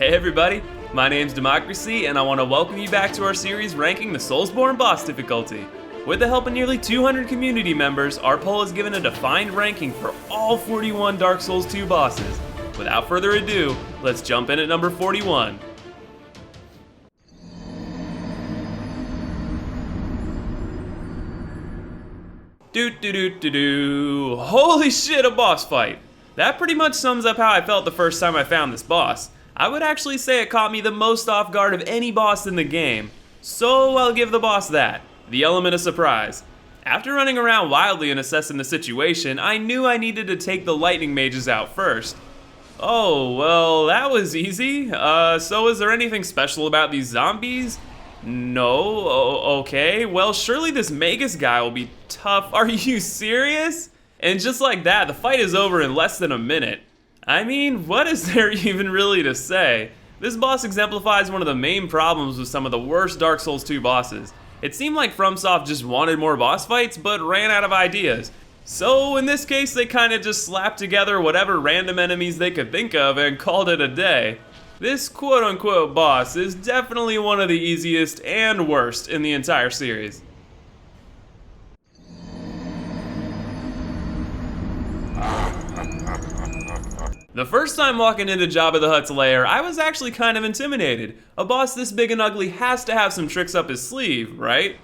Hey everybody, my name's Democracy and I want to welcome you back to our series ranking the Soulsborne boss difficulty. With the help of nearly 200 community members, our poll has given a defined ranking for all 41 Dark Souls 2 bosses. Without further ado, let's jump in at number 41. Holy shit, a boss fight! That pretty much sums up how I felt the first time I found this boss. I would actually say it caught me the most off guard of any boss in the game. So I'll give the boss that, the element of surprise. After running around wildly and assessing the situation, I knew I needed to take the lightning mages out first. Oh, well, that was easy. So is there anything special about these zombies? No, okay. Well, surely this Magus guy will be tough. Are you serious? And just like that, the fight is over in less than a minute. I mean, what is there even really to say? This boss exemplifies one of the main problems with some of the worst Dark Souls 2 bosses. It seemed like FromSoft just wanted more boss fights, but ran out of ideas. So in this case, they kinda just slapped together whatever random enemies they could think of and called it a day. This quote-unquote boss is definitely one of the easiest and worst in the entire series. The first time walking into Jabba the Hutt's lair, I was actually kind of intimidated. A boss this big and ugly has to have some tricks up his sleeve, right?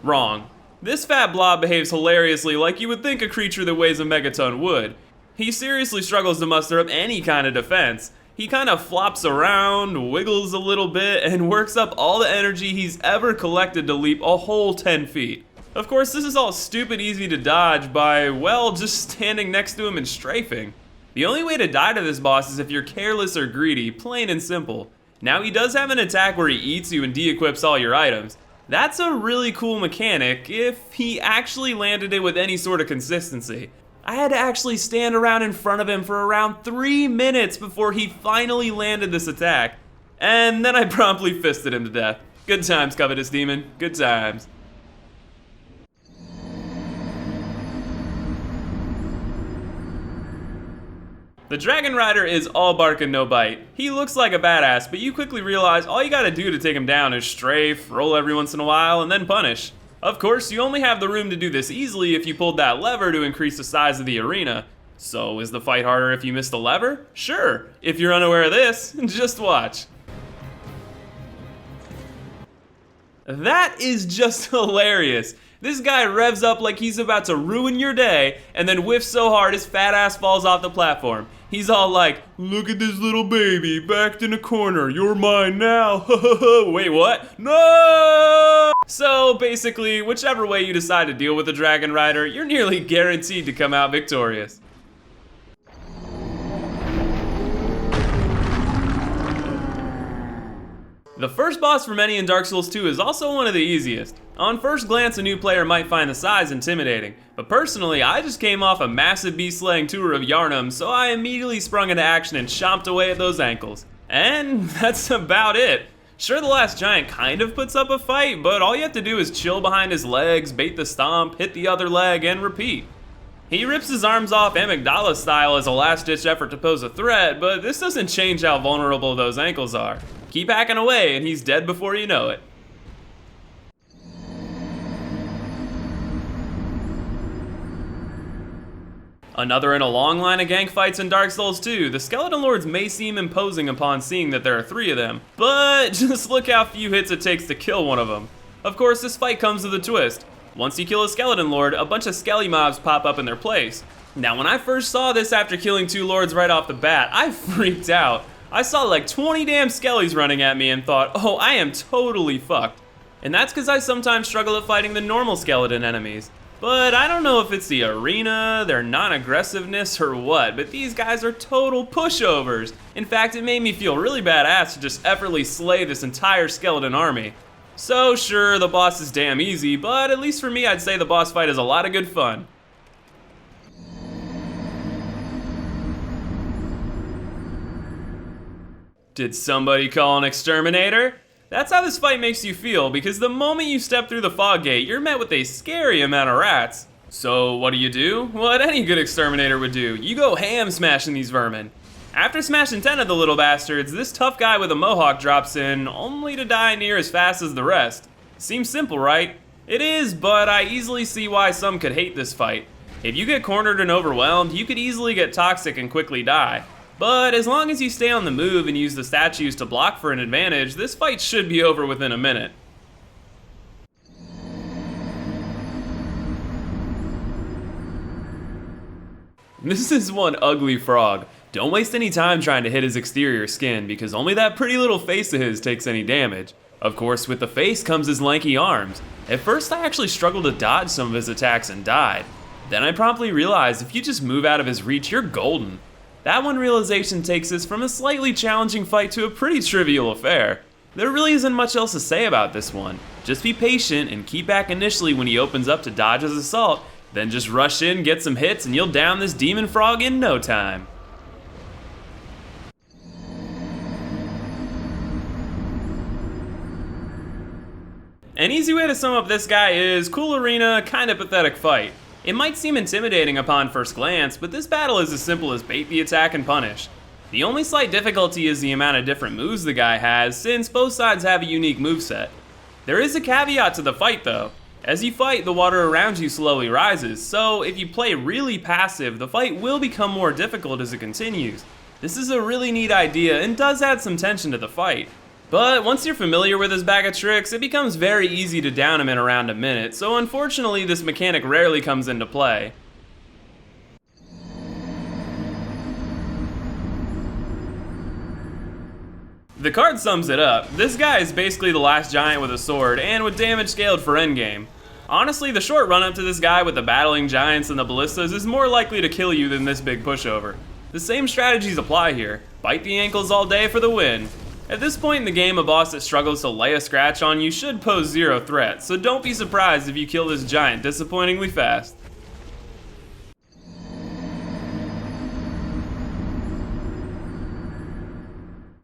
Wrong. This fat blob behaves hilariously like you would think a creature that weighs a megaton would. He seriously struggles to muster up any kind of defense. He kind of flops around, wiggles a little bit, and works up all the energy he's ever collected to leap a whole 10 feet. Of course, this is all stupid easy to dodge by, well, just standing next to him and strafing. The only way to die to this boss is if you're careless or greedy, plain and simple. Now he does have an attack where he eats you and de-equips all your items. That's a really cool mechanic if he actually landed it with any sort of consistency. I had to actually stand around in front of him for around 3 minutes before he finally landed this attack. And then I promptly fisted him to death. Good times, Covetous Demon, good times. The Dragon Rider is all bark and no bite. He looks like a badass, but you quickly realize all you gotta do to take him down is strafe, roll every once in a while, and then punish. Of course, you only have the room to do this easily if you pulled that lever to increase the size of the arena. So is the fight harder if you miss the lever? Sure. If you're unaware of this, just watch. That is just hilarious. This guy revs up like he's about to ruin your day, and then whiffs so hard his fat ass falls off the platform. He's all like, look at this little baby, backed in a corner, you're mine now, wait, what? No! So basically, whichever way you decide to deal with the Dragon Rider, you're nearly guaranteed to come out victorious. The first boss for many in Dark Souls 2 is also one of the easiest. On first glance, a new player might find the size intimidating, but personally, I just came off a massive beast-slaying tour of Yharnam, so I immediately sprung into action and chomped away at those ankles. And that's about it. Sure, the last giant kind of puts up a fight, but all you have to do is chill behind his legs, bait the stomp, hit the other leg, and repeat. He rips his arms off Amygdala style as a last-ditch effort to pose a threat, but this doesn't change how vulnerable those ankles are. Keep hacking away and he's dead before you know it. Another in a long line of gank fights in Dark Souls 2, the Skeleton Lords may seem imposing upon seeing that there are 3 of them, but just look how few hits it takes to kill one of them. Of course, this fight comes with a twist. Once you kill a Skeleton Lord, a bunch of Skelly mobs pop up in their place. Now when I first saw this after killing 2 Lords right off the bat, I freaked out. I saw like 20 damn Skellies running at me and thought, oh, I am totally fucked. And that's because I sometimes struggle at fighting the normal skeleton enemies. But I don't know if it's the arena, their non-aggressiveness, or what, but these guys are total pushovers. In fact, it made me feel really badass to just effortlessly slay this entire skeleton army. So sure, the boss is damn easy, but at least for me, I'd say the boss fight is a lot of good fun. Did somebody call an exterminator? That's how this fight makes you feel, because the moment you step through the fog gate, you're met with a scary amount of rats. So what do? What any good exterminator would do. You go ham smashing these vermin. After smashing 10 of the little bastards, this tough guy with a mohawk drops in, only to die near as fast as the rest. Seems simple, right? It is, but I easily see why some could hate this fight. If you get cornered and overwhelmed, you could easily get toxic and quickly die. But as long as you stay on the move and use the statues to block for an advantage, this fight should be over within a minute. This is one ugly frog. Don't waste any time trying to hit his exterior skin, because only that pretty little face of his takes any damage. Of course, with the face comes his lanky arms. At first I actually struggled to dodge some of his attacks and died. Then I promptly realized if you just move out of his reach, you're golden. That one realization takes us from a slightly challenging fight to a pretty trivial affair. There really isn't much else to say about this one. Just be patient and keep back initially when he opens up to dodge his assault, then just rush in, get some hits, and you'll down this demon frog in no time. An easy way to sum up this guy is cool arena, kinda pathetic fight. It might seem intimidating upon first glance, but this battle is as simple as bait the attack and punish. The only slight difficulty is the amount of different moves the guy has, since both sides have a unique moveset. There is a caveat to the fight though. As you fight, the water around you slowly rises, so if you play really passive, the fight will become more difficult as it continues. This is a really neat idea and does add some tension to the fight. But once you're familiar with his bag of tricks, it becomes very easy to down him in around a minute, so unfortunately this mechanic rarely comes into play. The card sums it up. This guy is basically the last giant with a sword, and with damage scaled for endgame. Honestly, the short run up to this guy with the battling giants and the ballistas is more likely to kill you than this big pushover. The same strategies apply here. Bite the ankles all day for the win. At this point in the game, a boss that struggles to lay a scratch on you should pose zero threat, so don't be surprised if you kill this giant disappointingly fast.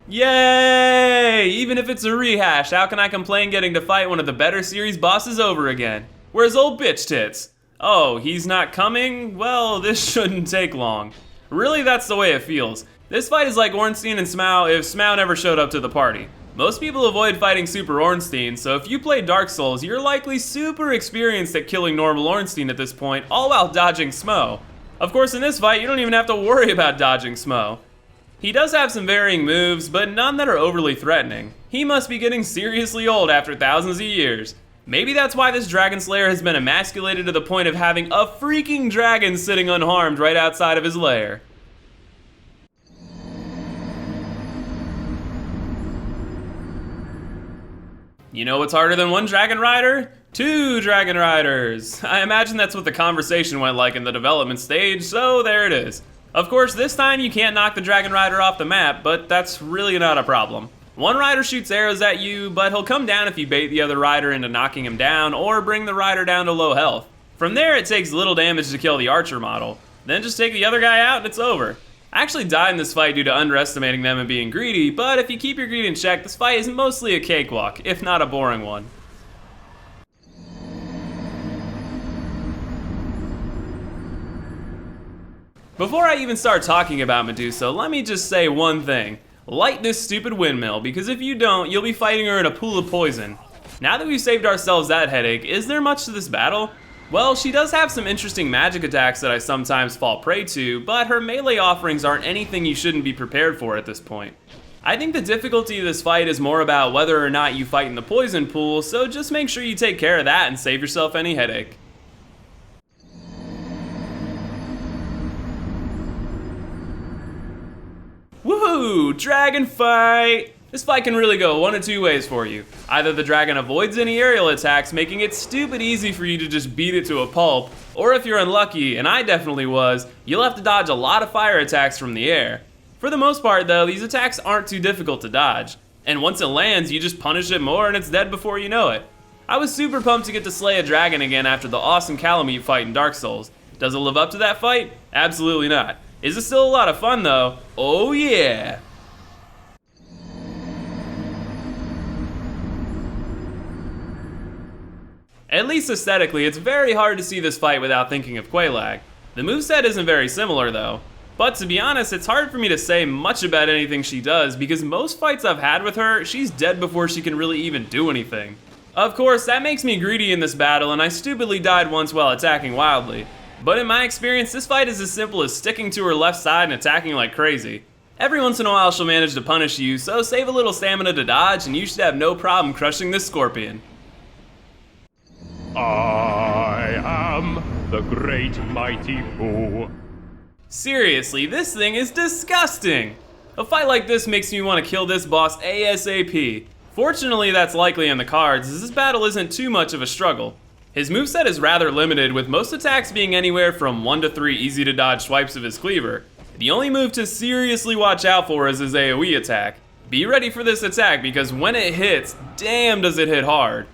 Yay! Even if it's a rehash, how can I complain getting to fight one of the better series bosses over again? Where's old bitch tits? Oh, he's not coming? Well, this shouldn't take long. Really, that's the way it feels. This fight is like Ornstein and Smough if Smough never showed up to the party. Most people avoid fighting Super Ornstein, so if you play Dark Souls, you're likely super experienced at killing normal Ornstein at this point, all while dodging Smough. Of course, in this fight, you don't even have to worry about dodging Smough. He does have some varying moves, but none that are overly threatening. He must be getting seriously old after thousands of years. Maybe that's why this Dragonslayer has been emasculated to the point of having a freaking dragon sitting unharmed right outside of his lair. You know what's harder than one Dragon Rider? 2 Dragon Riders! I imagine that's what the conversation went like in the development stage, so there it is. Of course, this time you can't knock the Dragon Rider off the map, but that's really not a problem. One rider shoots arrows at you, but he'll come down if you bait the other rider into knocking him down or bring the rider down to low health. From there, it takes little damage to kill the archer model. Then just take the other guy out and it's over. I actually died in this fight due to underestimating them and being greedy, but if you keep your greed in check, this fight is mostly a cakewalk, if not a boring one. Before I even start talking about Medusa, let me just say one thing. Light this stupid windmill, because if you don't, you'll be fighting her in a pool of poison. Now that we've saved ourselves that headache, is there much to this battle? Well, she does have some interesting magic attacks that I sometimes fall prey to, but her melee offerings aren't anything you shouldn't be prepared for at this point. I think the difficulty of this fight is more about whether or not you fight in the poison pool, so just make sure you take care of that and save yourself any headache. Woohoo! Dragon fight! This fight can really go one of two ways for you. Either the dragon avoids any aerial attacks, making it stupid easy for you to just beat it to a pulp, or if you're unlucky, and I definitely was, you'll have to dodge a lot of fire attacks from the air. For the most part though, these attacks aren't too difficult to dodge, and once it lands, you just punish it more and it's dead before you know it. I was super pumped to get to slay a dragon again after the awesome Calamite fight in Dark Souls. Does it live up to that fight? Absolutely not. Is it still a lot of fun though? Oh yeah! At least aesthetically, it's very hard to see this fight without thinking of Quelaag. The moveset isn't very similar though. But to be honest, it's hard for me to say much about anything she does because most fights I've had with her, she's dead before she can really even do anything. Of course, that makes me greedy in this battle, and I stupidly died once while attacking wildly. But in my experience, this fight is as simple as sticking to her left side and attacking like crazy. Every once in a while she'll manage to punish you, so save a little stamina to dodge and you should have no problem crushing this scorpion. I am the great mighty Boo. Seriously, this thing is disgusting! A fight like this makes me want to kill this boss ASAP. Fortunately, that's likely in the cards, as this battle isn't too much of a struggle. His moveset is rather limited, with most attacks being anywhere from 1 to 3 easy to dodge swipes of his cleaver. The only move to seriously watch out for is his AoE attack. Be ready for this attack because when it hits, damn does it hit hard.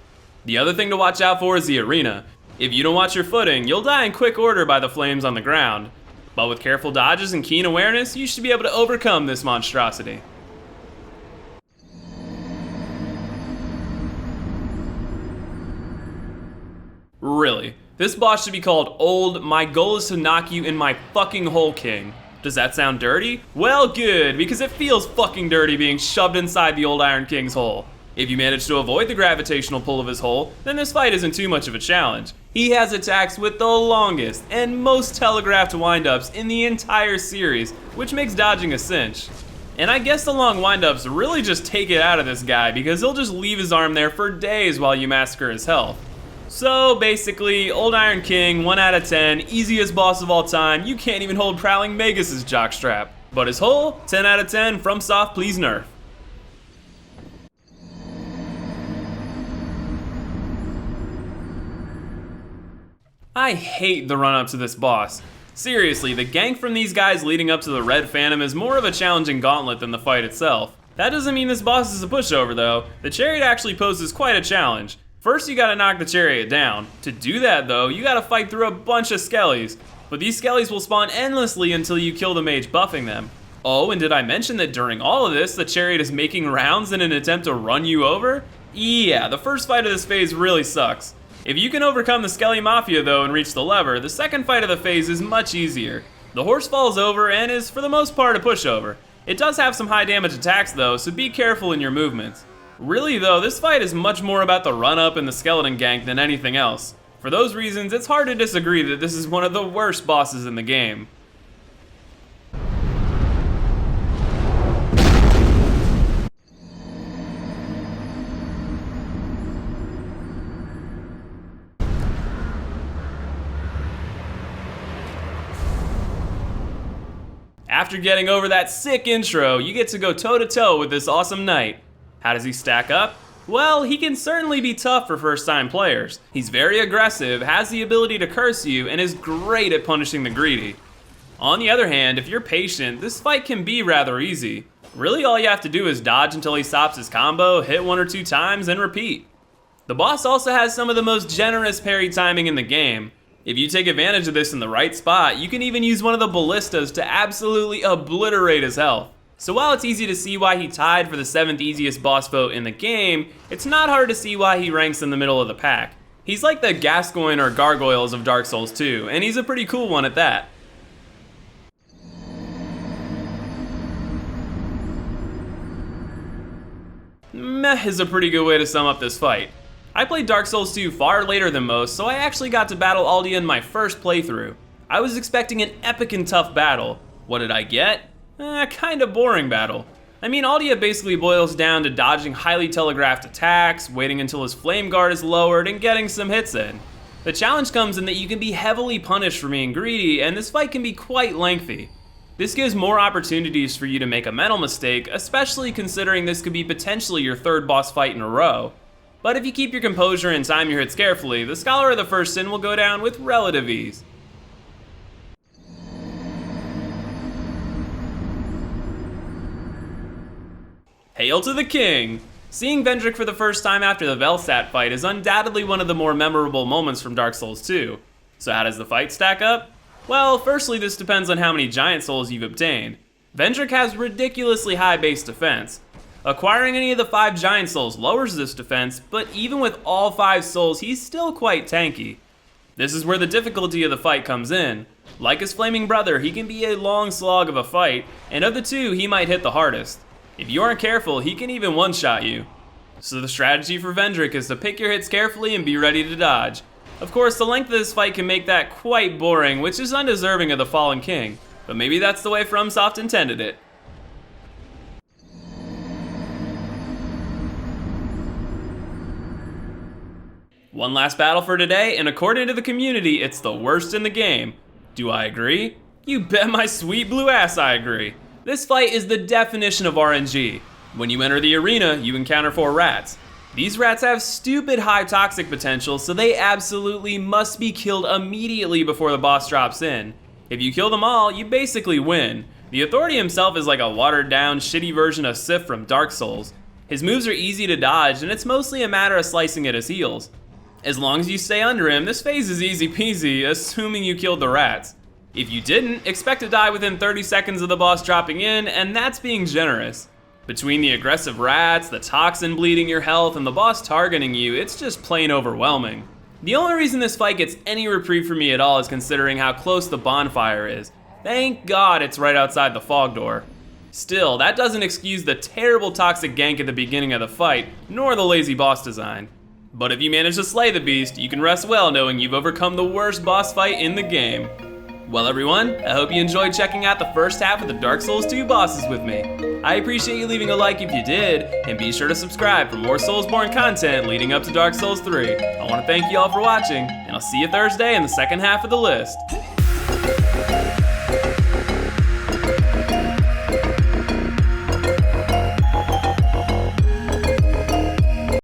The other thing to watch out for is the arena. If you don't watch your footing, you'll die in quick order by the flames on the ground. But with careful dodges and keen awareness, you should be able to overcome this monstrosity. Really, this boss should be called Old, my goal is to knock you in my fucking hole king. Does that sound dirty? Well good, because it feels fucking dirty being shoved inside the Old Iron King's hole. If you manage to avoid the gravitational pull of his hole, then this fight isn't too much of a challenge. He has attacks with the longest and most telegraphed windups in the entire series, which makes dodging a cinch. And I guess the long windups really just take it out of this guy because he'll just leave his arm there for days while you massacre his health. So basically, Old Iron King, 1 out of 10, easiest boss of all time, you can't even hold Prowling Magus' jockstrap. But his hole, 10 out of 10, FromSoft please nerf. I hate the run-up to this boss. Seriously, the gank from these guys leading up to the Red Phantom is more of a challenging gauntlet than the fight itself. That doesn't mean this boss is a pushover though. The Chariot actually poses quite a challenge. First you gotta knock the Chariot down. To do that though, you gotta fight through a bunch of skellies. But these skellies will spawn endlessly until you kill the mage buffing them. Oh, and did I mention that during all of this, the Chariot is making rounds in an attempt to run you over? Yeah, the first fight of this phase really sucks. If you can overcome the Skelly Mafia though and reach the lever, the second fight of the phase is much easier. The horse falls over and is for the most part a pushover. It does have some high damage attacks though, so be careful in your movements. Really though, this fight is much more about the run-up and the skeleton gank than anything else. For those reasons, it's hard to disagree that this is one of the worst bosses in the game. After getting over that sick intro, you get to go toe-to-toe with this awesome knight. How does he stack up? Well, he can certainly be tough for first-time players. He's very aggressive, has the ability to curse you, and is great at punishing the greedy. On the other hand, if you're patient, this fight can be rather easy. Really all you have to do is dodge until he stops his combo, hit 1 or 2 times, and repeat. The boss also has some of the most generous parry timing in the game. If you take advantage of this in the right spot, you can even use one of the ballistas to absolutely obliterate his health. So while it's easy to see why he tied for the 7th easiest boss vote in the game, it's not hard to see why he ranks in the middle of the pack. He's like the Gascoigne or Gargoyles of Dark Souls 2, and he's a pretty cool one at that. Meh is a pretty good way to sum up this fight. I played Dark Souls 2 far later than most, so I actually got to battle Aldia in my first playthrough. I was expecting an epic and tough battle. What did I get? Kinda boring battle. I mean, Aldia basically boils down to dodging highly telegraphed attacks, waiting until his flame guard is lowered, and getting some hits in. The challenge comes in that you can be heavily punished for being greedy, and this fight can be quite lengthy. This gives more opportunities for you to make a mental mistake, especially considering this could be potentially your 3rd boss fight in a row. But if you keep your composure and time your hits carefully, the Scholar of the First Sin will go down with relative ease. Hail to the king! Seeing VENDRICK for the first time after the Velsat fight is undoubtedly one of the more memorable moments from Dark Souls 2. So how does the fight stack up? Well, firstly this depends on how many giant souls you've obtained. VENDRICK has ridiculously high base defense. Acquiring any of the 5 giant souls lowers this defense, but even with all 5 souls, he's still quite tanky. This is where the difficulty of the fight comes in. Like his flaming brother, he can be a long slog of a fight, and of the two, he might hit the hardest. If you aren't careful, he can even one-shot you. So the strategy for VENDRICK is to pick your hits carefully and be ready to dodge. Of course, the length of this fight can make that quite boring, which is undeserving of the Fallen King, but maybe that's the way FromSoft intended it. One last battle for today, and according to the community, it's the worst in the game. Do I agree? You bet my sweet blue ass I agree. This fight is the definition of RNG. When you enter the arena, you encounter 4 rats. These rats have stupid high toxic potential, so they absolutely must be killed immediately before the boss drops in. If you kill them all, you basically win. The Authority himself is like a watered down, shitty version of Sif from Dark Souls. His moves are easy to dodge, and it's mostly a matter of slicing at his heels. As long as you stay under him, this phase is easy peasy, assuming you killed the rats. If you didn't, expect to die within 30 seconds of the boss dropping in, and that's being generous. Between the aggressive rats, the toxin bleeding your health, and the boss targeting you, it's just plain overwhelming. The only reason this fight gets any reprieve for me at all is considering how close the bonfire is. Thank God it's right outside the fog door. Still, that doesn't excuse the terrible toxic gank at the beginning of the fight, nor the lazy boss design. But if you manage to slay the beast, you can rest well knowing you've overcome the worst boss fight in the game. Well everyone, I hope you enjoyed checking out the first half of the Dark Souls 2 bosses with me. I appreciate you leaving a like if you did, and be sure to subscribe for more Soulsborne content leading up to Dark Souls 3. I want to thank you all for watching, and I'll see you Thursday in the second half of the list.